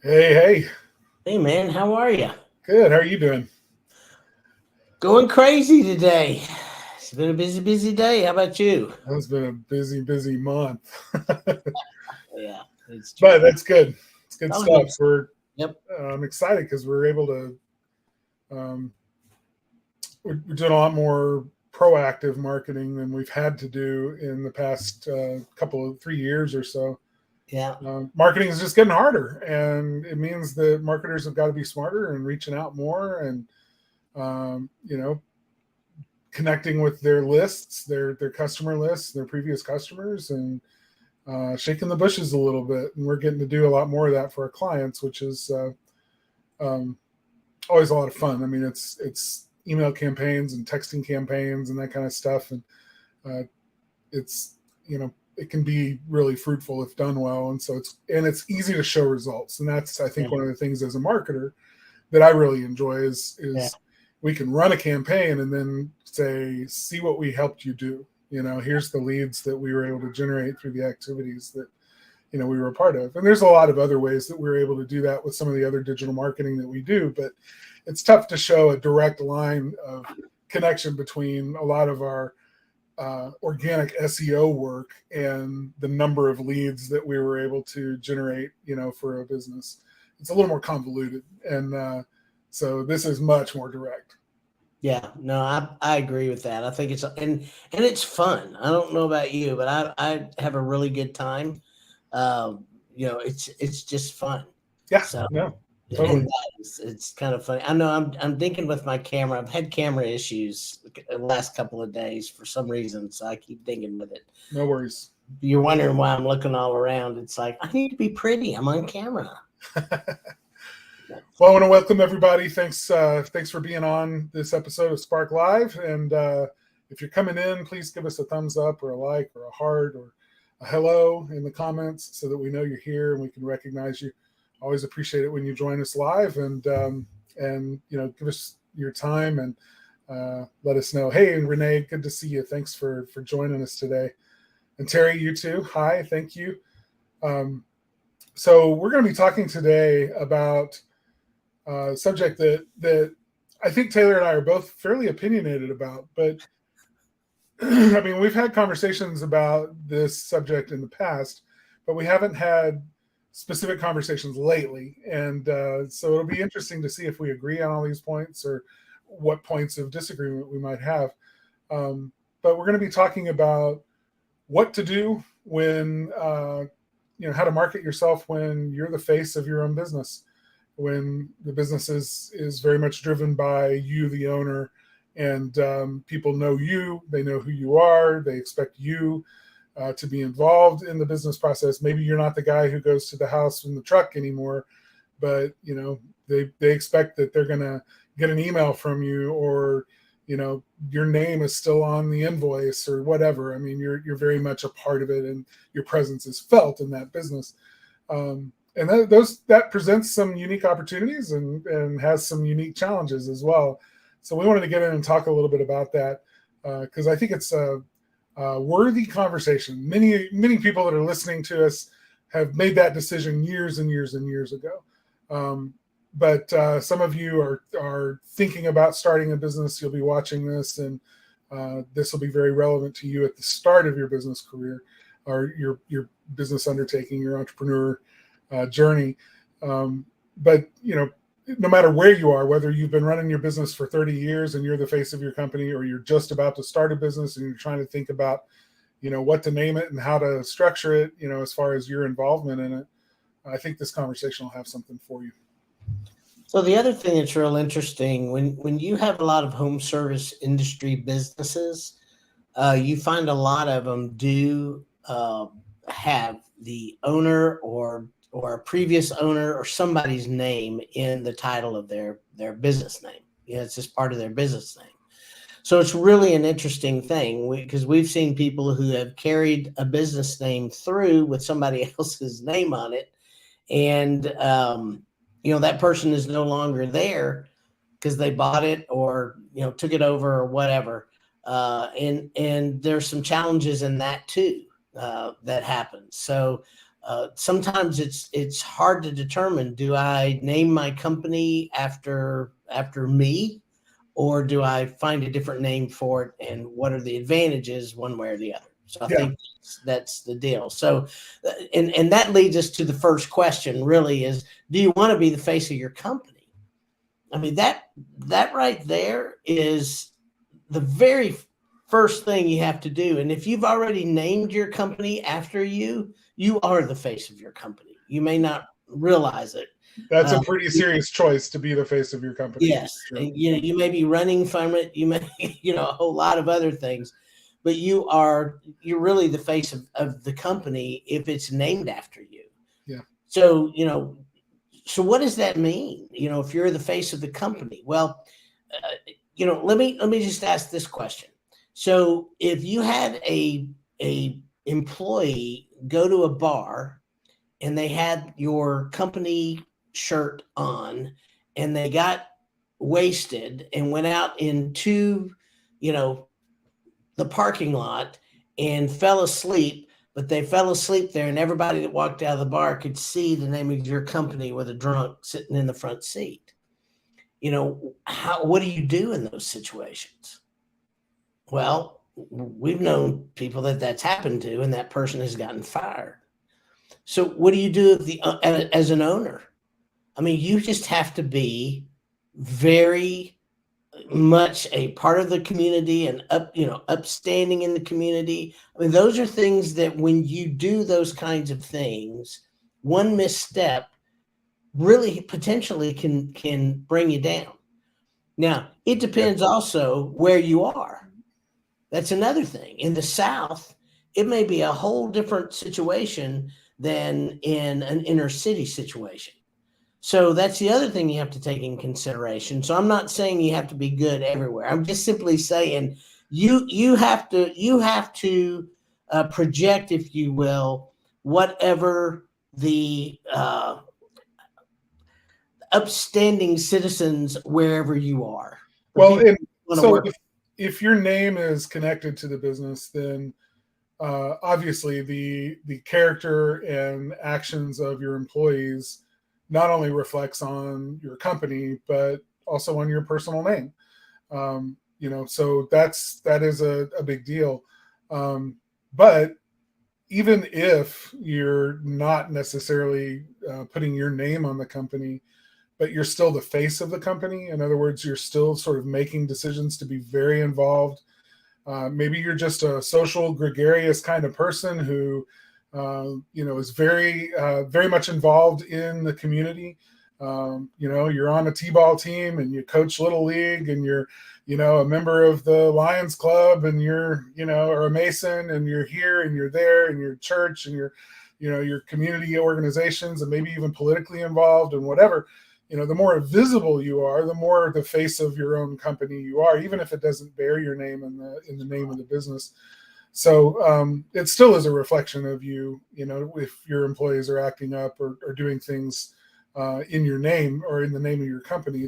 Hey, hey, Hey man, how are you? good. How are you doing? Going crazy today. It's been a busy day. How about you? It's been a busy, busy month, Yeah, it's but true. that's good. It's good All stuff. good. We're Yep. I'm excited because we're able to. Um, we're doing a lot more proactive marketing than we've had to do in the past couple of 3 years or so. Yeah. Marketing is just getting harder, and it means that marketers have got to be smarter and reaching out more, and you know, connecting with their lists, their customer lists, their previous customers, and shaking the bushes a little bit. And we're getting to do a lot more of that for our clients, which is um, always a lot of fun. I mean, it's email campaigns and texting campaigns and that kind of stuff, and uh, it's it can be really fruitful if done well. And so it's easy to show results, and that's, I think, Yeah. one of the things as a marketer that I really enjoy Yeah. is we can run a campaign and then say, see what we helped you do. Here's the leads that we were able to generate through the activities that we were a part of. And there's a lot of other ways that we're able to do that with some of the other digital marketing that we do, but it's tough to show a direct line of connection between a lot of our organic SEO work and the number of leads that we were able to generate, for a business. It's a little more convoluted, and so this is much more direct. Yeah. No, I agree with that. I think and it's fun. I don't know about you, but I have a really good time. It's just fun. Yeah, So no, and totally. it's kind of funny. I know I'm thinking with my camera. I've had camera issues the last couple of days for some reason, so I keep thinking with it. No worries. You're wondering why I'm looking all around. It's like I need to be pretty. I'm on camera. Well, I want to welcome everybody. Thanks for being on this episode of Spark Live. And if you're coming in, please give us a thumbs up or a like or a heart or a hello in the comments so that we know you're here and we can recognize you. Always appreciate it when you join us live, and give us your time and let us know. Hey, and Renee, good to see you. Thanks for joining us today. And Terry, you too. Hi, thank you. Um, so we're going to be talking today about subject that I think Taylor and I are both fairly opinionated about. But I mean, we've had conversations about this subject in the past, but we haven't had specific conversations lately. And so it'll be interesting to see if we agree on all these points or what points of disagreement we might have. Um, but we're going to be talking about what to do when, how to market yourself when you're the face of your own business, when the business is very much driven by you, the owner, and people know you, they know who you are, they expect you to be involved in the business process. Maybe you're not the guy who goes to the house in the truck anymore, but they expect that they're going to get an email from you, or your name is still on the invoice or whatever. I mean, you're very much a part of it, and your presence is felt in that business. And that presents some unique opportunities and has some unique challenges as well. So we wanted to get in and talk a little bit about that because I think it's a worthy conversation. Many people that are listening to us have made that decision years and years and years ago. But some of you are thinking about starting a business. You'll be watching this, and this will be very relevant to you at the start of your business career or your business undertaking, your entrepreneur journey. But no matter where you are, whether you've been running your business for 30 years and you're the face of your company, or you're just about to start a business and you're trying to think about what to name it and how to structure it, as far as your involvement in it, I think this conversation will have something for you. So the other thing that's real interesting when you have a lot of home service industry businesses, you find a lot of them do have the owner or a previous owner or somebody's name in the title of their business name. It's just part of their business name. So it's really an interesting thing because we've seen people who have carried a business name through with somebody else's name on it, and that person is no longer there because they bought it or took it over or whatever. And there's some challenges in that too that happens. So Sometimes it's hard to determine, do I name my company after me, or do I find a different name for it, and what are the advantages one way or the other? So I think that's the deal. So and that leads us to the first question, really, is, do you want to be the face of your company? I mean, that right there is the very first thing you have to do. And if you've already named your company after you, you are the face of your company. You may not realize it. That's a pretty serious choice to be the face of your company. Yes. And, you may be running from it. You may, a whole lot of other things, but you're really the face of the company if it's named after you. Yeah. So, so what does that mean? If you're the face of the company, well, let me just ask this question. So if you had a employee go to a bar and they had your company shirt on and they got wasted and went out into, the parking lot and fell asleep, but they fell asleep there and everybody that walked out of the bar could see the name of your company with a drunk sitting in the front seat. What do you do in those situations? Well, we've known people that's happened to, and that person has gotten fired. So what do you do as an owner? I mean, you just have to be very much a part of the community and upstanding in the community. I mean, those are things that when you do those kinds of things, one misstep really potentially can bring you down. Now, it depends also where you are. That's another thing. In the South, it may be a whole different situation than in an inner city situation. So that's the other thing you have to take in consideration. So I'm not saying you have to be good everywhere. I'm just simply saying you have to project, if you will, whatever the upstanding citizens wherever you are. Well, so if your name is connected to the business, then obviously the character and actions of your employees not only reflects on your company, but also on your personal name. So that is a big deal. But even if you're not necessarily putting your name on the company, but you're still the face of the company. In other words, you're still sort of making decisions to be very involved. Maybe you're just a social, gregarious kind of person who is very, very much involved in the community. You're on a t-ball team and you coach Little League and you're, a member of the Lions Club and you're, or a Mason and you're here and you're there and your church and your community organizations and maybe even politically involved and whatever. The more visible you are, the more the face of your own company you are, even if it doesn't bear your name in the name of the business. So it still is a reflection of you, if your employees are acting up or doing things in your name or in the name of your company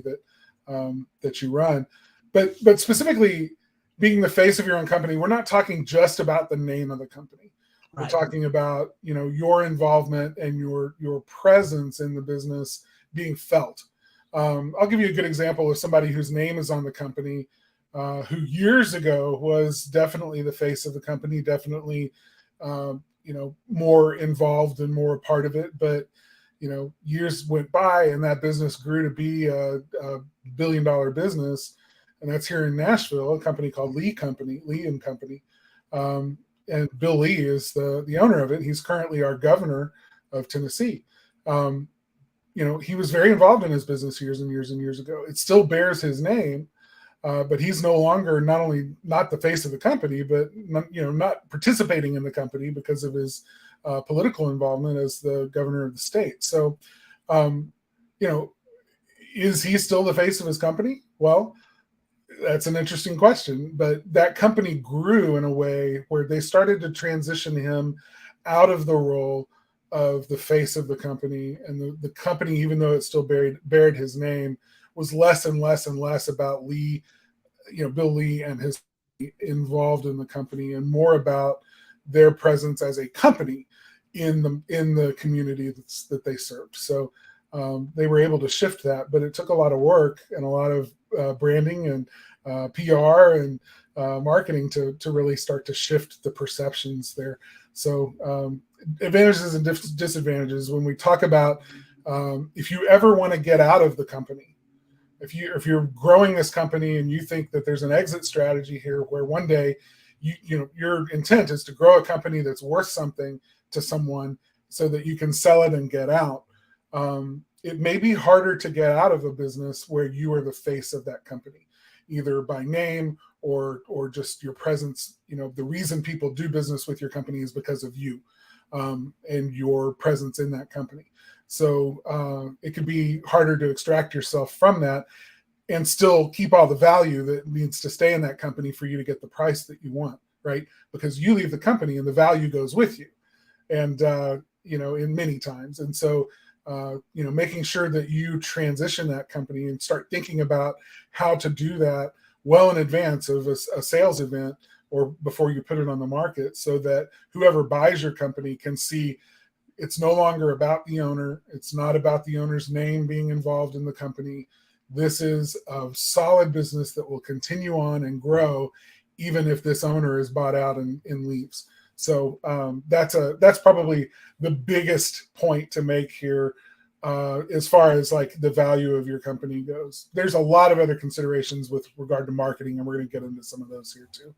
that you run. But specifically being the face of your own company, we're not talking just about the name of the company. We're talking about, your involvement and your presence in the business being felt. I'll give you a good example of somebody whose name is on the company, who years ago was definitely the face of the company, definitely, more involved and more a part of it. But, years went by and that business grew to be a $1 billion business. And that's here in Nashville, a company called Lee and Company. And Bill Lee is the owner of it. He's currently our governor of Tennessee. He was very involved in his business years and years and years ago. It still bears his name, but he's no longer not the face of the company, but not participating in the company because of his political involvement as the governor of the state. So, is he still the face of his company? Well, that's an interesting question, but that company grew in a way where they started to transition him out of the role of the face of the company, and the company, even though it still bared his name, was less and less and less about Lee, Bill Lee and his involved in the company, and more about their presence as a company in the community that they served. So they were able to shift that, but it took a lot of work and a lot of branding and PR and marketing to really start to shift the perceptions there. So advantages and disadvantages. When we talk about if you ever want to get out of the company, if you're growing this company and you think that there's an exit strategy here where one day your intent is to grow a company that's worth something to someone so that you can sell it and get out, it may be harder to get out of a business where you are the face of that company, either by name or just your presence. The reason people do business with your company is because of you and your presence in that company. So it could be harder to extract yourself from that and still keep all the value that needs to stay in that company for you to get the price that you want, right? Because you leave the company and the value goes with you, and in many times. And so making sure that you transition that company and start thinking about how to do that well in advance of a sales event or before you put it on the market, so that whoever buys your company can see it's no longer about the owner. It's not about the owner's name being involved in the company. This is a solid business that will continue on and grow, even if this owner is bought out and leaves. So that's probably the biggest point to make here as far as like the value of your company goes. There's a lot of other considerations with regard to marketing, and we're going to get into some of those here too.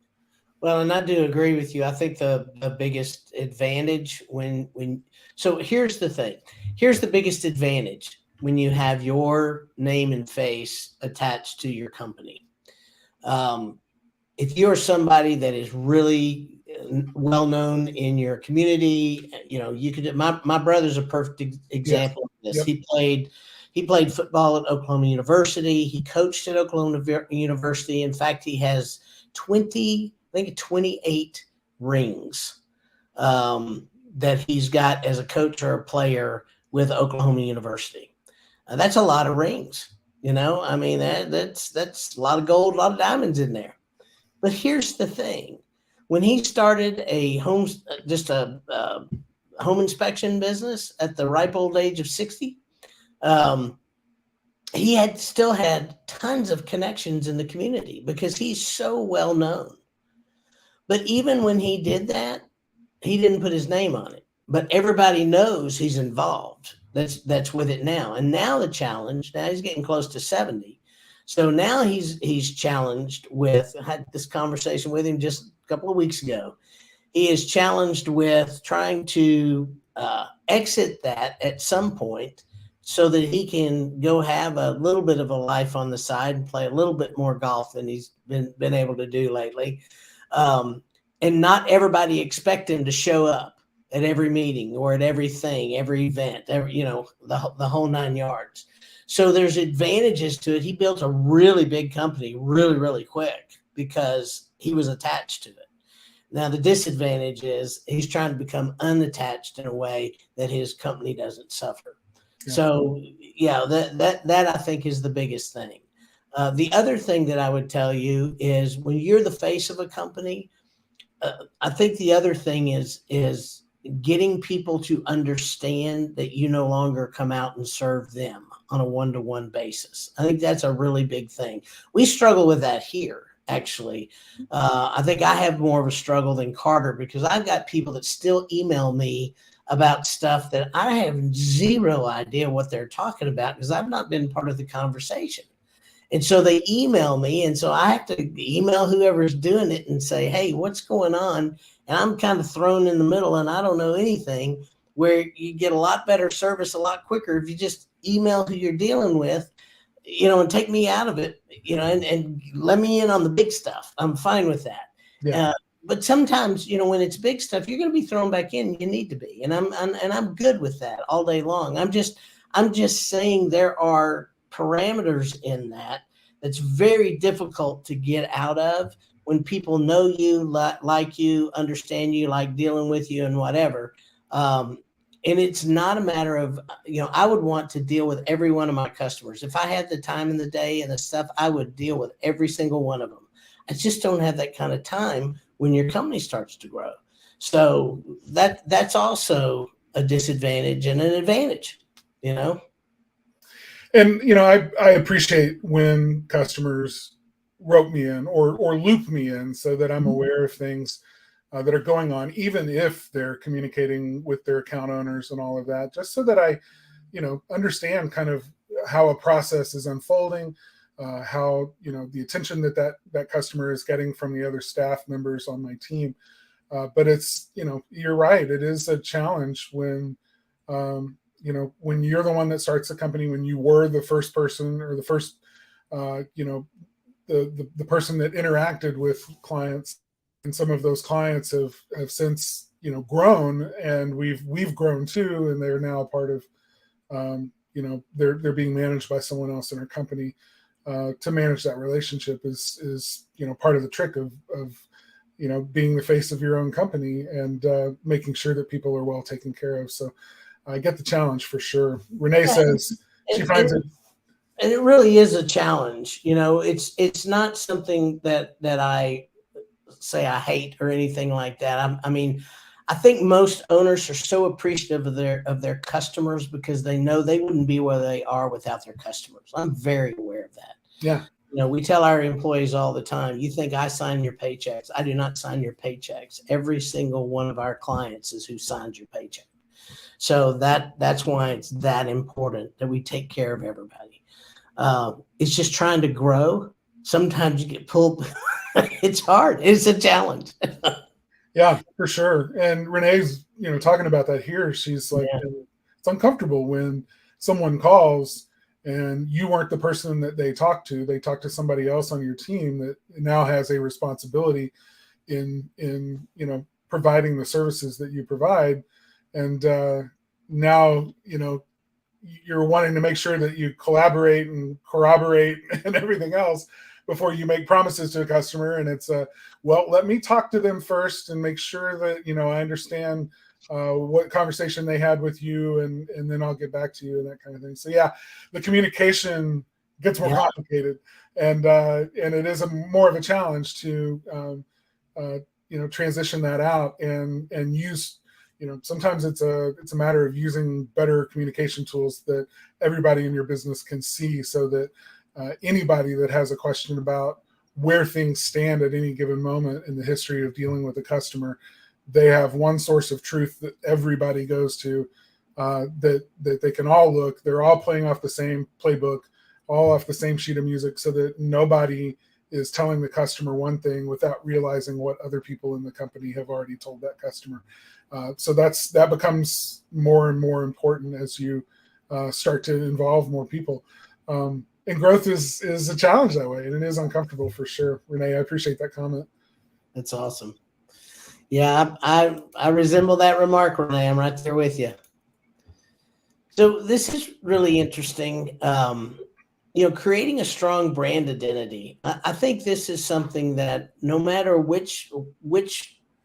Well, and I do agree with you. I think the biggest advantage so here's the thing. Here's the biggest advantage when you have your name and face attached to your company. If you're somebody that is really well known in your community, you could. My brother's a perfect example of this. Yep. He played football at Oklahoma University. He coached at Oklahoma University. In fact, he has 28 rings that he's got as a coach or a player with Oklahoma University. That's a lot of rings. I mean, that's a lot of gold, a lot of diamonds in there. But here's the thing. When he started a home inspection business at the ripe old age of 60, he still had tons of connections in the community because he's so well known. But even when he did that, he didn't put his name on it. But everybody knows he's involved. That's with it now. And now the challenge, now he's getting close to 70. So now he's challenged with, I had this conversation with him just a couple of weeks ago. He is challenged with trying to exit that at some point so that he can go have a little bit of a life on the side and play a little bit more golf than he's been able to do lately. And not everybody expect him to show up at every meeting or at everything, every event, the whole 9 yards. So there's advantages to it. He built a really big company really, really quick because he was attached to it. Now, the disadvantage is he's trying to become unattached in a way that his company doesn't suffer. Yeah. So, that I think is the biggest thing. The other thing that I would tell you is when you're the face of a company, I think the other thing is getting people to understand that you no longer come out and serve them on a one-to-one basis. I think that's a really big thing. We struggle with that here, actually. I think I have more of a struggle than Carter because I've got people that still email me about stuff that I have zero idea what they're talking about because I've not been part of the conversation. And so they email me, and so I have to email whoever's doing it and say, hey, what's going on? And I'm kind of thrown in the middle, and I don't know anything, where you get a lot better service a lot quicker if you just email who you're dealing with, and take me out of it, and let me in on the big stuff. I'm fine with that. Yeah. But sometimes, when it's big stuff, you're going to be thrown back in. You need to be, and I'm good with that all day long. I'm just saying there are parameters in that's very difficult to get out of when people know you, like you, understand you, like dealing with you and whatever. And it's not a matter of, I would want to deal with every one of my customers. If I had the time in the day and the stuff, I would deal with every single one of them. I just don't have that kind of time when your company starts to grow. So that's also a disadvantage and an advantage, you know? And I appreciate when customers rope me in or loop me in so that I'm aware of things that are going on, even if they're communicating with their account owners and all of that, just so that I, understand kind of how a process is unfolding, how the attention that customer is getting from the other staff members on my team. But it's you're right. It is a challenge when when you're the one that starts the company, when you were the first person or the first the person that interacted with clients, and some of those clients have since grown, and we've grown too, and they're now a part of they're being managed by someone else in our company. To manage that relationship is part of the trick of being the face of your own company and making sure that people are well taken care of. So I get the challenge for sure. Renee says she finds it. And it really is a challenge. It's not something that I say I hate or anything like that. I mean, I think most owners are so appreciative of their customers because they know they wouldn't be where they are without their customers. I'm very aware of that. Yeah. We tell our employees all the time, you think I sign your paychecks. I do not sign your paychecks. Every single one of our clients is who signs your paycheck. So that's why it's that important that we take care of everybody. It's just trying to grow. Sometimes you get pulled. It's hard. It's a challenge. Yeah, for sure. And Renee's, talking about that here. She's like, It's uncomfortable when someone calls and you weren't the person that they talked to. They talked to somebody else on your team that now has a responsibility in providing the services that you provide. And now, you're wanting to make sure that you collaborate and corroborate and everything else before you make promises to a customer. And it's well, let me talk to them first and make sure that I understand what conversation they had with you, and then I'll get back to you and that kind of thing. So yeah, the communication gets more complicated, and it is more of a challenge to transition that out and use. Sometimes it's a matter of using better communication tools that everybody in your business can see, so that anybody that has a question about where things stand at any given moment in the history of dealing with a customer, they have one source of truth that everybody goes to, that they can all look. They're all playing off the same playbook, all off the same sheet of music, so that nobody is telling the customer one thing without realizing what other people in the company have already told that customer. So that becomes more and more important as you start to involve more people. And growth is a challenge that way, and it is uncomfortable for sure. Renee, I appreciate that comment. That's awesome. Yeah, I resemble that remark, Renee. I'm right there with you. So this is really interesting. Creating a strong brand identity. I think this is something that no matter which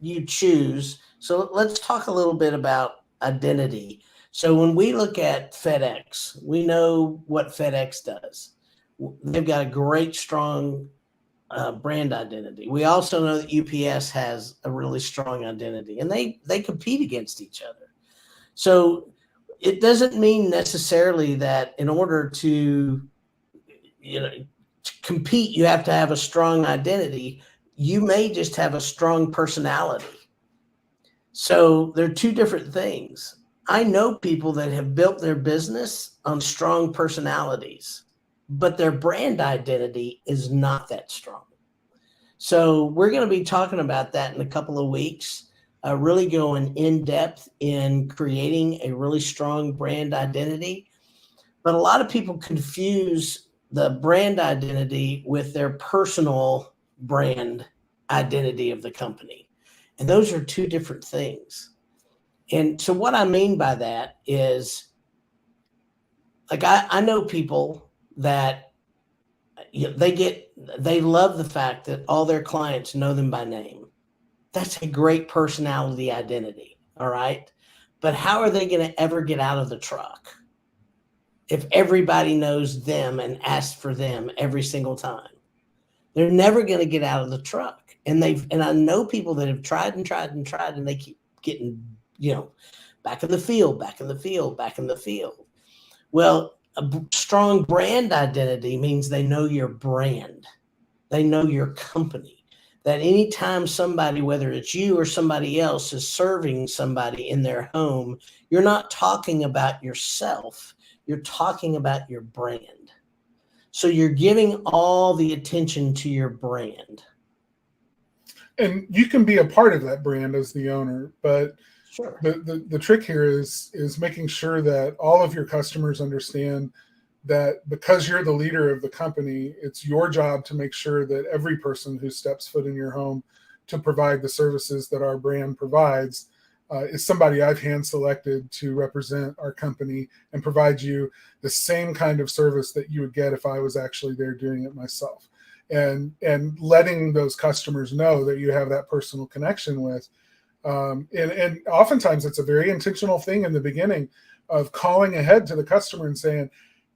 you choose. So let's talk a little bit about identity. So when we look at FedEx, we know what FedEx does. They've got a great, strong brand identity. We also know that UPS has a really strong identity, and they compete against each other. So it doesn't mean necessarily that in order to compete, you have to have a strong identity. You may just have a strong personality. So they're two different things. I know people that have built their business on strong personalities, but their brand identity is not that strong. So we're going to be talking about that in a couple of weeks, really going in depth in creating a really strong brand identity. But a lot of people confuse the brand identity with their personal brand identity of the company. And those are two different things. And so what I mean by that is, like, I know people that they love the fact that all their clients know them by name. That's a great personality identity. All right. But how are they going to ever get out of the truck if everybody knows them and asks for them every single time? They're never going to get out of the truck. And I know people that have tried and tried and tried, and they keep getting, back in the field, back in the field, back in the field. Well, a strong brand identity means they know your brand. They know your company. That anytime somebody, whether it's you or somebody else, is serving somebody in their home, you're not talking about yourself. You're talking about your brand. So you're giving all the attention to your brand. And you can be a part of that brand as the owner, but sure. The trick here is making sure that all of your customers understand that because you're the leader of the company, it's your job to make sure that every person who steps foot in your home to provide the services that our brand provides is somebody I've hand selected to represent our company and provide you the same kind of service that you would get if I was actually there doing it myself. And letting those customers know that you have that personal connection with. And oftentimes it's a very intentional thing in the beginning of calling ahead to the customer and saying,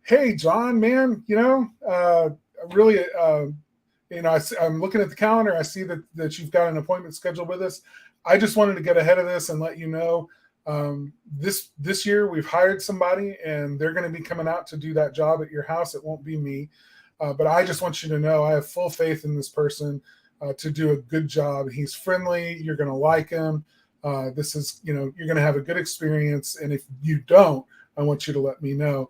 hey, John, man, really, I'm looking at the calendar. I see that you've got an appointment scheduled with us. I just wanted to get ahead of this and let you know this year we've hired somebody and they're going to be coming out to do that job at your house. It won't be me. But I just want you to know I have full faith in this person to do a good job. He's friendly. You're going to like him. This is, you're going to have a good experience. And if you don't, I want you to let me know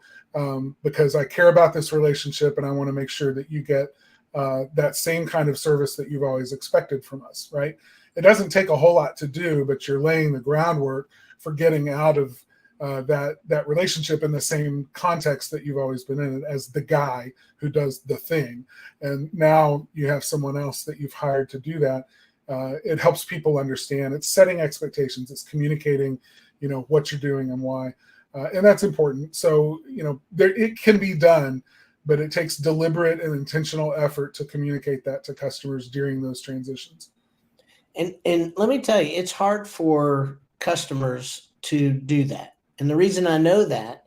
because I care about this relationship and I want to make sure that you get that same kind of service that you've always expected from us, right? It doesn't take a whole lot to do, but you're laying the groundwork for getting out of that relationship in the same context that you've always been in as the guy who does the thing. And now you have someone else that you've hired to do that. It helps people understand. It's setting expectations. It's communicating, what you're doing and why. And that's important. So, it can be done, but it takes deliberate and intentional effort to communicate that to customers during those transitions. And let me tell you, it's hard for customers to do that. And the reason I know that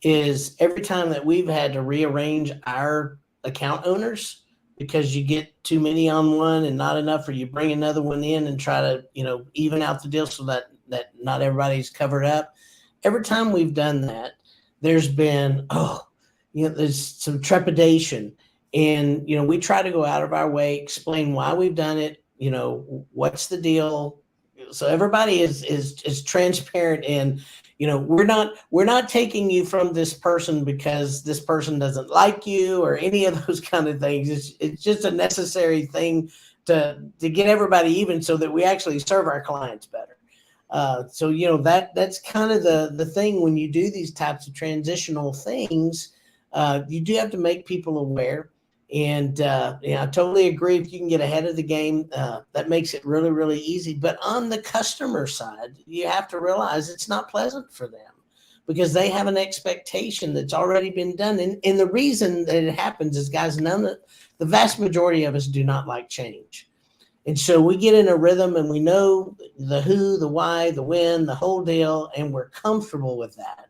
is every time that we've had to rearrange our account owners because you get too many on one and not enough, or you bring another one in and try to, even out the deal so that not everybody's covered up. Every time we've done that, there's been, there's some trepidation. And, we try to go out of our way, explain why we've done it, what's the deal. So everybody is transparent and, we're not taking you from this person because this person doesn't like you or any of those kind of things. It's just a necessary thing to get everybody even so that we actually serve our clients better. So, that's kind of the thing when you do these types of transitional things, you do have to make people aware. And I totally agree. If you can get ahead of the game, that makes it really, really easy. But on the customer side, you have to realize it's not pleasant for them because they have an expectation that's already been done. And the reason that it happens is, guys, the vast majority of us do not like change. And so we get in a rhythm and we know the who, the why, the when, the whole deal, and we're comfortable with that.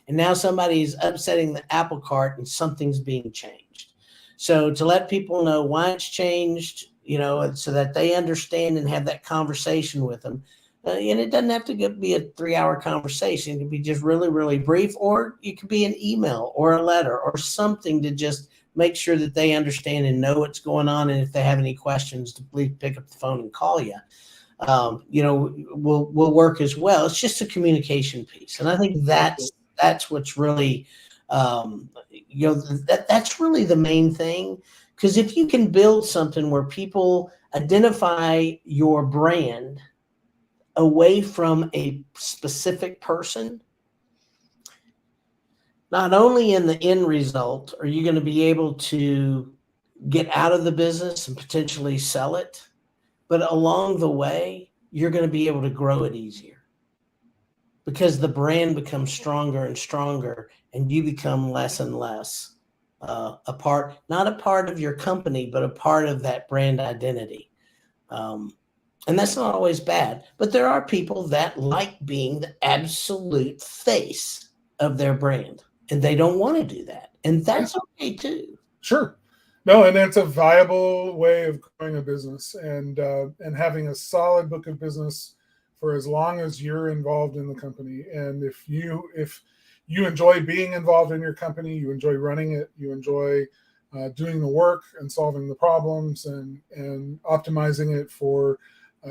And now somebody's upsetting the apple cart and something's being changed. So to let people know why it's changed, so that they understand and have that conversation with them. And it doesn't have to be a 3-hour conversation. It can be just really, really brief, or it could be an email or a letter or something to just make sure that they understand and know what's going on. And if they have any questions, to please pick up the phone and call you. Will work as well. It's just a communication piece. And I think that's what's really that's really the main thing, because if you can build something where people identify your brand away from a specific person, not only in the end result are you going to be able to get out of the business and potentially sell it, but along the way you're going to be able to grow it easier because the brand becomes stronger and stronger and you become less and less not a part of your company, but a part of that brand identity. And that's not always bad, but there are people that like being the absolute face of their brand and they don't want to do that. And that's okay too. Sure. No, and it's a viable way of growing a business, and having a solid book of business for as long as you're involved in the company. And if you enjoy being involved in your company, you enjoy running it, you enjoy doing the work and solving the problems and optimizing it for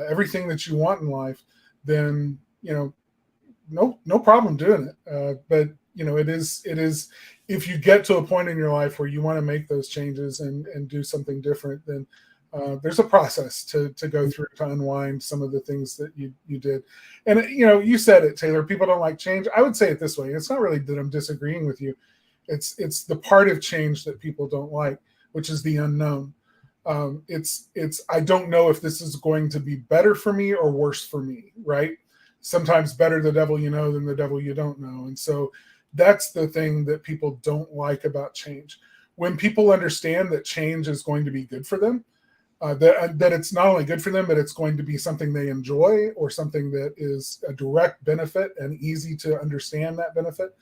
everything that you want in life, then no problem doing it. But it is if you get to a point in your life where you want to make those changes and do something different, then there's a process to go through to unwind some of the things that you did. And you said it, Taylor. People don't like change. I would say it this way: it's not really that I'm disagreeing with you. It's the part of change that people don't like, which is the unknown. It's I don't know if this is going to be better for me or worse for me, right? Sometimes better the devil you know than the devil you don't know. And so that's the thing that people don't like about change. When people understand that change is going to be good for them, that it's not only good for them, but it's going to be something they enjoy or something that is a direct benefit and easy to understand that benefit,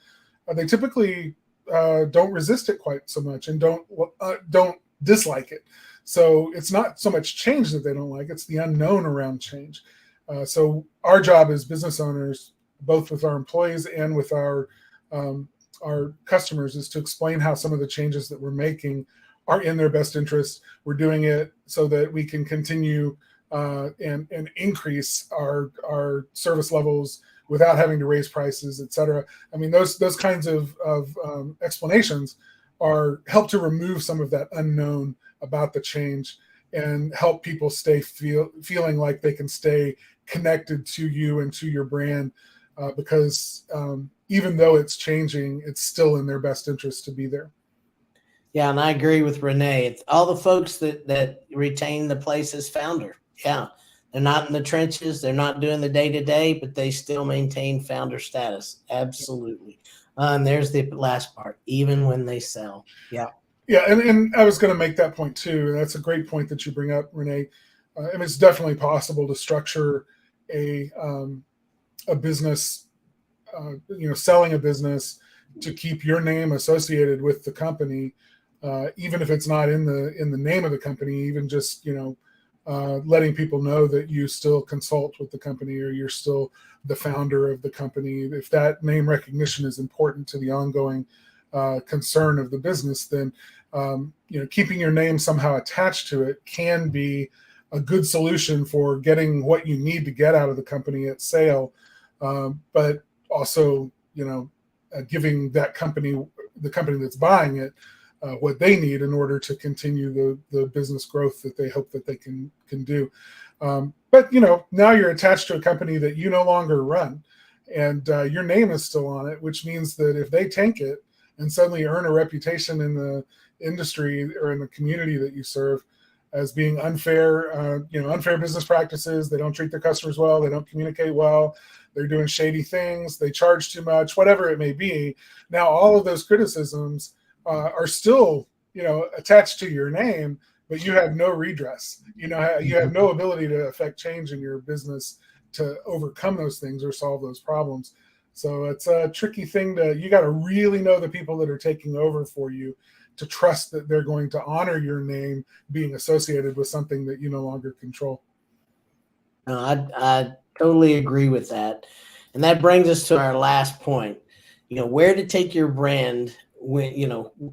they typically don't resist it quite so much and don't dislike it. So it's not so much change that they don't like, it's the unknown around change. So our job as business owners, both with our employees and with our customers, is to explain how some of the changes that we're making are in their best interest. We're doing it so that we can continue and increase our service levels without having to raise prices, et cetera. I mean, those kinds of explanations help to remove some of that unknown about the change and help people stay feeling like they can stay connected to you and to your brand, because even though it's changing, it's still in their best interest to be there. Yeah, and I agree with Renee. It's all the folks that retain the place as founder. Yeah, they're not in the trenches. They're not doing the day-to-day, but they still maintain founder status. Absolutely. And there's the last part, even when they sell. Yeah. Yeah, and I was going to make that point too. And that's a great point that you bring up, Renee. And it's definitely possible to structure a business, selling a business to keep your name associated with the company, even if it's not in the name of the company. Even just letting people know that you still consult with the company or you're still the founder of the company. If that name recognition is important to the ongoing concern of the business, then keeping your name somehow attached to it can be a good solution for getting what you need to get out of the company at sale, but also giving that company, the company that's buying it, what they need in order to continue the business growth that they hope that they can do. But now you're attached to a company that you no longer run, and your name is still on it, which means that if they tank it and suddenly earn a reputation in the industry or in the community that you serve as being unfair, unfair business practices, they don't treat their customers well, they don't communicate well, they're doing shady things, they charge too much, whatever it may be. Now, all of those criticisms are still, attached to your name, but you have no redress. You have no ability to affect change in your business to overcome those things or solve those problems. So it's a tricky thing you got to really know the people that are taking over for you to trust that they're going to honor your name being associated with something that you no longer control. No, I totally agree with that. And that brings us to our last point, where to take your brand when,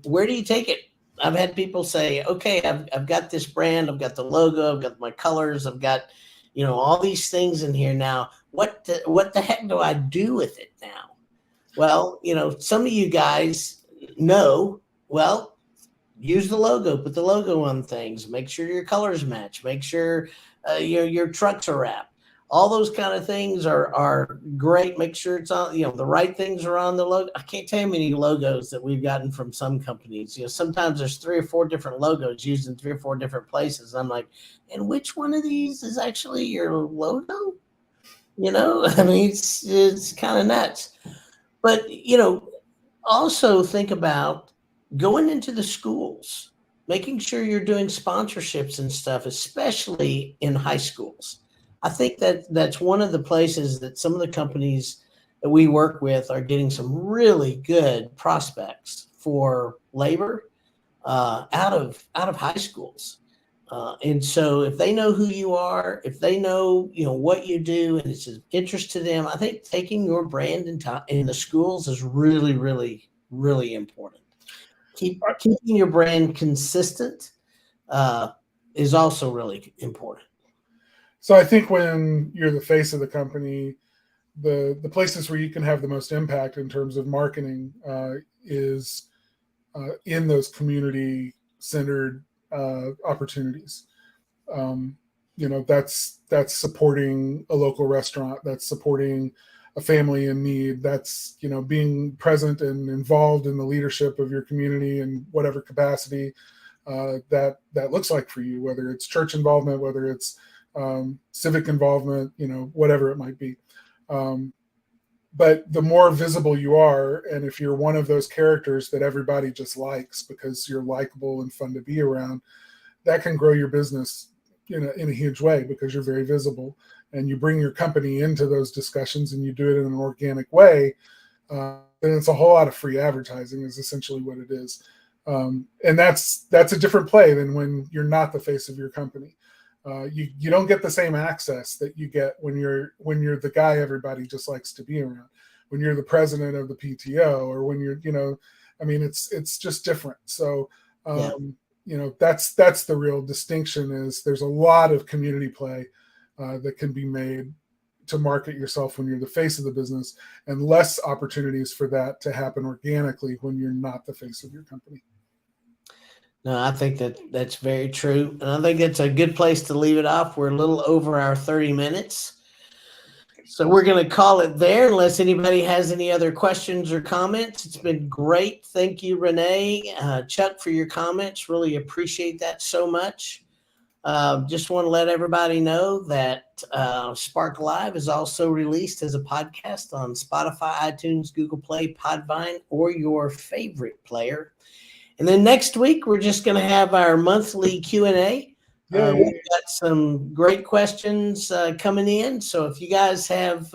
where do you take it? I've had people say, okay, I've got this brand, I've got the logo, I've got my colors, I've got, all these things in here now. What the heck do I do with it now? Well, some of you guys know, well, use the logo, put the logo on things, make sure your colors match, make sure your trucks are wrapped. All those kind of things are great. Make sure it's on, the right things are on the logo. I can't tell you how many logos that we've gotten from some companies. Sometimes there's 3 or 4 different logos used in 3 or 4 different places. I'm like, and which one of these is actually your logo? I mean, it's kind of nuts. But, also think about going into the schools, making sure you're doing sponsorships and stuff, especially in high schools. I think that's one of the places that some of the companies that we work with are getting some really good prospects for labor. out of high schools. And so if they know who you are, if they know, what you do and it's of interest to them, I think taking your brand in the schools is really, really, really important. Keeping your brand consistent is also really important. So I think when you're the face of the company, the places where you can have the most impact in terms of marketing is in those community-centered opportunities. That's supporting a local restaurant, that's supporting a family in need, that's being present and involved in the leadership of your community in whatever capacity that looks like for you, whether it's church involvement, whether it's civic involvement, whatever it might be. But the more visible you are, and if you're one of those characters that everybody just likes because you're likable and fun to be around, that can grow your business in a huge way because you're very visible and you bring your company into those discussions and you do it in an organic way. Then it's a whole lot of free advertising is essentially what it is. And that's a different play than when you're not the face of your company. You don't get the same access that you get when you're the guy everybody just likes to be around, when you're the president of the PTO, or when you're, it's just different. So, that's the real distinction is there's a lot of community play that can be made to market yourself when you're the face of the business, and less opportunities for that to happen organically when you're not the face of your company. No, I think that's very true. And I think it's a good place to leave it off. We're a little over our 30 minutes. So we're going to call it there unless anybody has any other questions or comments. It's been great. Thank you, Renee, Chuck, for your comments. Really appreciate that so much. Just want to let everybody know that Spark Live is also released as a podcast on Spotify, iTunes, Google Play, Podvine, or your favorite player. And then next week, we're just going to have our monthly Q&A. We've got some great questions coming in. So if you guys have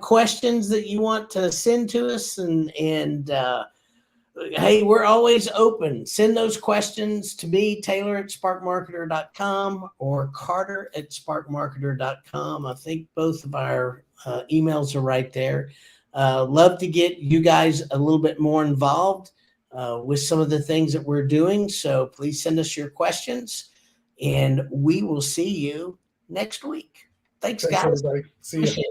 questions that you want to send to us, and hey, we're always open. Send those questions to me, Taylor@sparkmarketer.com or Carter@sparkmarketer.com. I think both of our emails are right there. Love to get you guys a little bit more involved with some of the things that we're doing. So please send us your questions, and we will see you next week. Thanks guys. Everybody. See you.